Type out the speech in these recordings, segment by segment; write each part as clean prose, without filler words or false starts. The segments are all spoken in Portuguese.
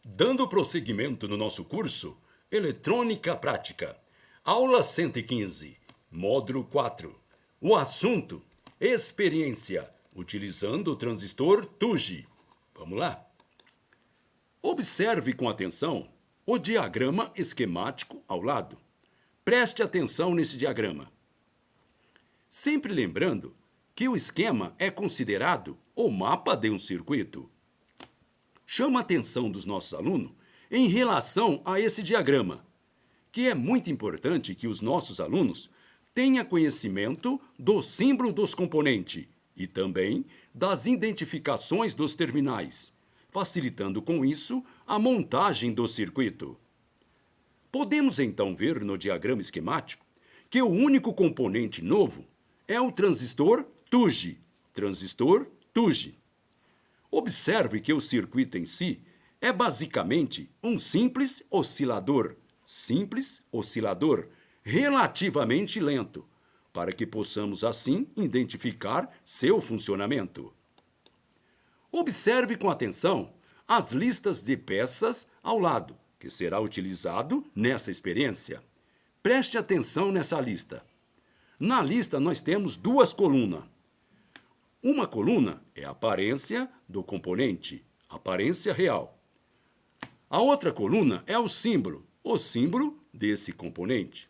Dando prosseguimento no nosso curso Eletrônica Prática, aula 115, módulo 4. O assunto: experiência, utilizando o transistor TUG. Vamos lá? Observe com atenção o diagrama esquemático ao lado. Preste atenção nesse diagrama. Sempre lembrando que o esquema é considerado o mapa de um circuito. Chama a atenção dos nossos alunos em relação a esse diagrama, que é muito importante que os nossos alunos tenham conhecimento do símbolo dos componentes e também das identificações dos terminais, facilitando com isso a montagem do circuito. Podemos então ver no diagrama esquemático que o único componente novo é o transistor TUG. Observe que o circuito em si é basicamente um simples oscilador relativamente lento, para que possamos assim identificar seu funcionamento. Observe com atenção as listas de peças ao lado, que será utilizado nessa experiência. Preste atenção nessa lista. Na lista nós temos duas colunas. Uma coluna é a aparência do componente, aparência real. A outra coluna é o símbolo desse componente.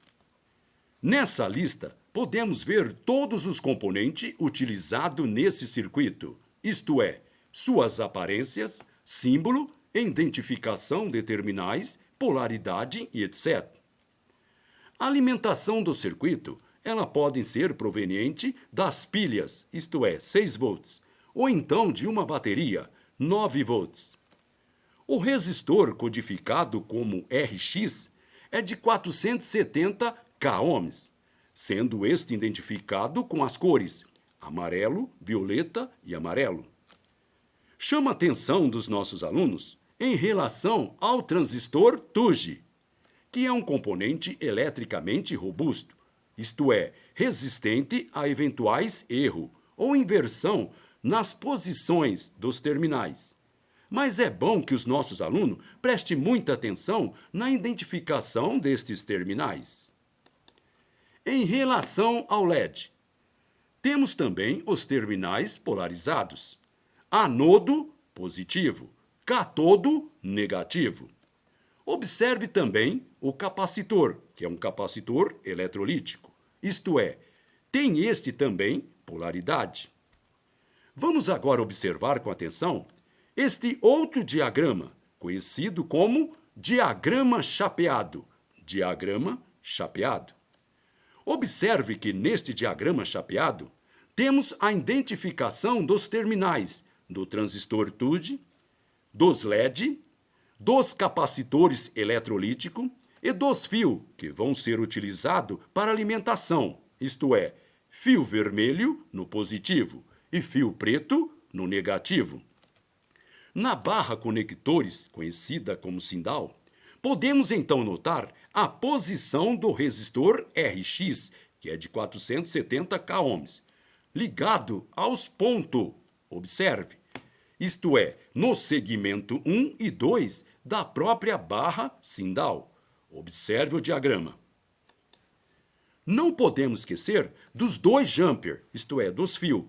Nessa lista, podemos ver todos os componentes utilizados nesse circuito, isto é, suas aparências, símbolo, identificação de terminais, polaridade e etc. A alimentação do circuito ela pode ser proveniente das pilhas, isto é, 6 volts, ou então de uma bateria, 9 volts. O resistor codificado como RX é de 470 k-ohms, sendo este identificado com as cores amarelo, violeta e amarelo. Chama a atenção dos nossos alunos em relação ao transistor TUG, que é um componente eletricamente robusto, isto é, resistente a eventuais erros ou inversão nas posições dos terminais. Mas é bom que os nossos alunos prestem muita atenção na identificação destes terminais. Em relação ao LED, temos também os terminais polarizados. Anodo positivo, catodo negativo. Observe também o capacitor, que é um capacitor eletrolítico. Isto é, tem este também polaridade. Vamos agora observar com atenção este outro diagrama, conhecido como diagrama chapeado. Observe que neste diagrama chapeado temos a identificação dos terminais do transistor TUG, dos LED, dos capacitores eletrolíticos e dos fios que vão ser utilizados para alimentação, isto é, fio vermelho no positivo e fio preto no negativo. Na barra conectores, conhecida como sindal, podemos então notar a posição do resistor RX, que é de 470 k-ohms, ligado aos pontos, observe, isto é, no segmento 1 e 2 da própria barra sindal. Observe o diagrama. Não podemos esquecer dos dois jumper, isto é, dos fios.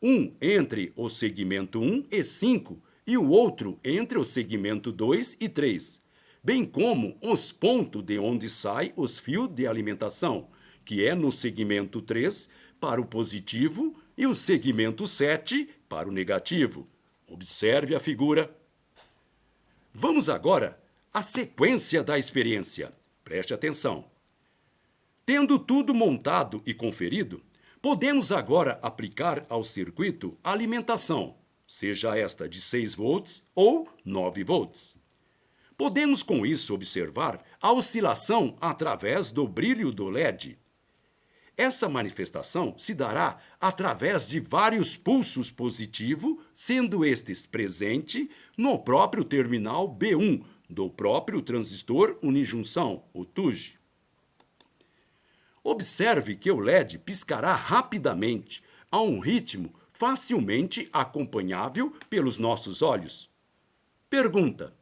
Um entre o segmento 1 e 5 e o outro entre o segmento 2 e 3, bem como os pontos de onde saem os fios de alimentação, que é no segmento 3 para o positivo e o segmento 7 para o negativo. Observe a figura. Vamos agora à sequência da experiência. Preste atenção. Tendo tudo montado e conferido, podemos agora aplicar ao circuito a alimentação, seja esta de 6 volts ou 9 volts. Podemos com isso observar a oscilação através do brilho do LED. Essa manifestação se dará através de vários pulsos positivos, sendo estes presentes no próprio terminal B1 do próprio transistor unijunção, o TUG. Observe que o LED piscará rapidamente, a um ritmo facilmente acompanhável pelos nossos olhos. Pergunta: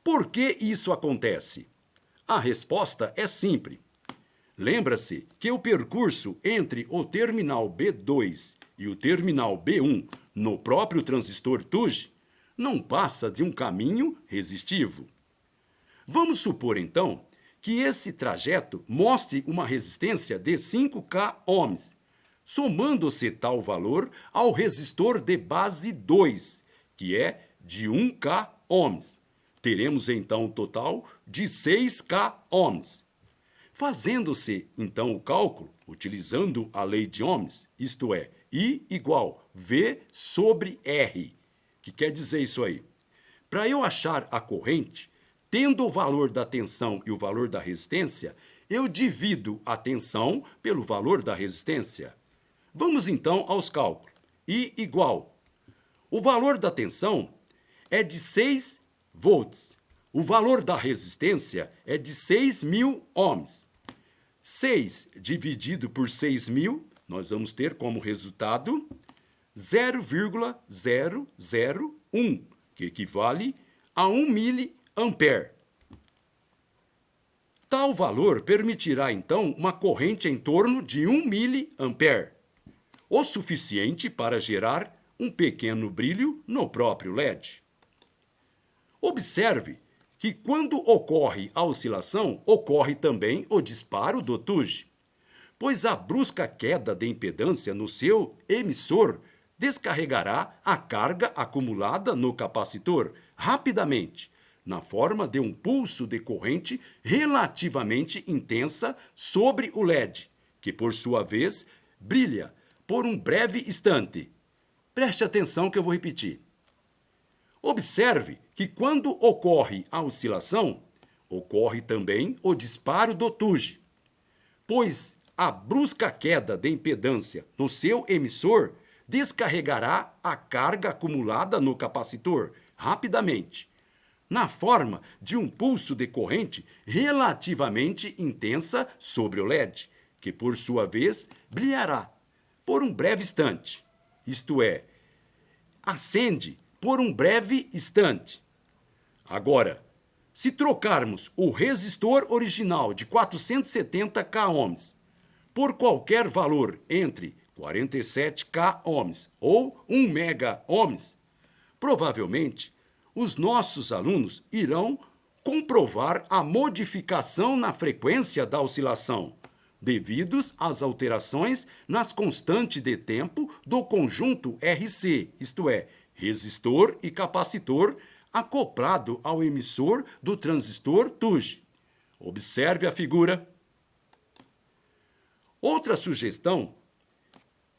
Por que isso acontece? A resposta é simples. Lembra-se que o percurso entre o terminal B2 e o terminal B1 no próprio transistor TUG não passa de um caminho resistivo. Vamos supor, então, que esse trajeto mostre uma resistência de 5K ohms, somando-se tal valor ao resistor de base 2, que é de 1K ohms. Teremos então um total de 6K ohms. Fazendo-se então o cálculo, utilizando a lei de Ohms, isto é, I igual V sobre R. O que quer dizer isso aí? Para eu achar a corrente, tendo o valor da tensão e o valor da resistência, eu divido a tensão pelo valor da resistência. Vamos então aos cálculos. I igual. O valor da tensão é de 6 volts. O valor da resistência é de 6.000 ohms. 6 dividido por 6.000, nós vamos ter como resultado 0,001, que equivale a 1 miliampere. Tal valor permitirá, então, uma corrente em torno de 1 miliampere, o suficiente para gerar um pequeno brilho no próprio LED. Observe que quando ocorre a oscilação, ocorre também o disparo do TUG, pois a brusca queda de impedância no seu emissor descarregará a carga acumulada no capacitor rapidamente, na forma de um pulso de corrente relativamente intensa sobre o LED, que por sua vez brilha por um breve instante. Preste atenção que eu vou repetir. Observe que quando ocorre a oscilação, ocorre também o disparo do TUG, pois a brusca queda de impedância no seu emissor descarregará a carga acumulada no capacitor rapidamente, na forma de um pulso de corrente relativamente intensa sobre o LED, que por sua vez brilhará por um breve instante, isto é, acende por um breve instante. Agora, se trocarmos o resistor original de 470K ohms por qualquer valor entre 47K ohms ou 1 mega ohms, provavelmente os nossos alunos irão comprovar a modificação na frequência da oscilação, devidos às alterações nas constantes de tempo do conjunto RC, isto é, resistor e capacitor acoplado ao emissor do transistor TUG. Observe a figura. Outra sugestão: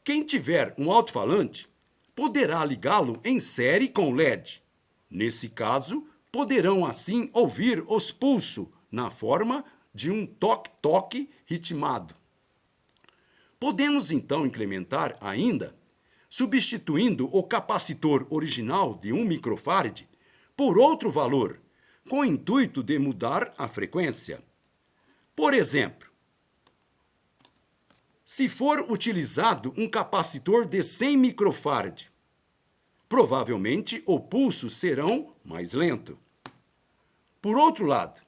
quem tiver um alto-falante poderá ligá-lo em série com o LED. Nesse caso, poderão assim ouvir os pulsos na forma de um toque-toque ritmado. Podemos então incrementar ainda, substituindo o capacitor original de 1 microfarad por outro valor, com o intuito de mudar a frequência. Por exemplo, se for utilizado um capacitor de 100 microfarad, provavelmente o pulso serão mais lento. Por outro lado,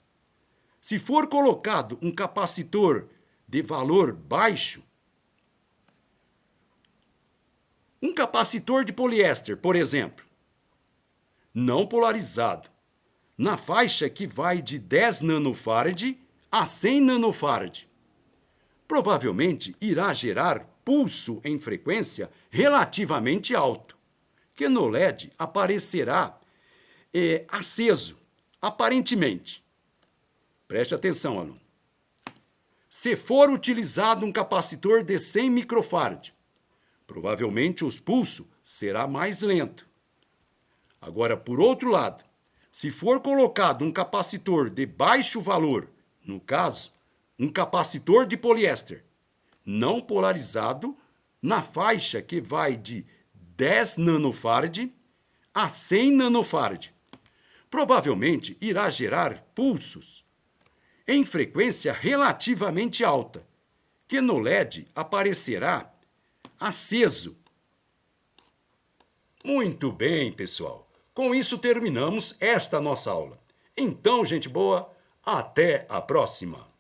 se for colocado um capacitor de valor baixo, um capacitor de poliéster, por exemplo, não polarizado, na faixa que vai de 10 nanofarad a 100 nanofarad, provavelmente irá gerar pulso em frequência relativamente alto, que no LED aparecerá aceso, aparentemente. Preste atenção, aluno. Se for utilizado um capacitor de 100 microfarad, provavelmente os pulsos será mais lento. Agora, por outro lado, se for colocado um capacitor de baixo valor, no caso, um capacitor de poliéster, não polarizado, na faixa que vai de 10 nanofarad a 100 nanofarad, provavelmente irá gerar pulsos em frequência relativamente alta, que no LED aparecerá aceso. Muito bem, pessoal. Com isso terminamos esta nossa aula. Então, gente boa, até a próxima!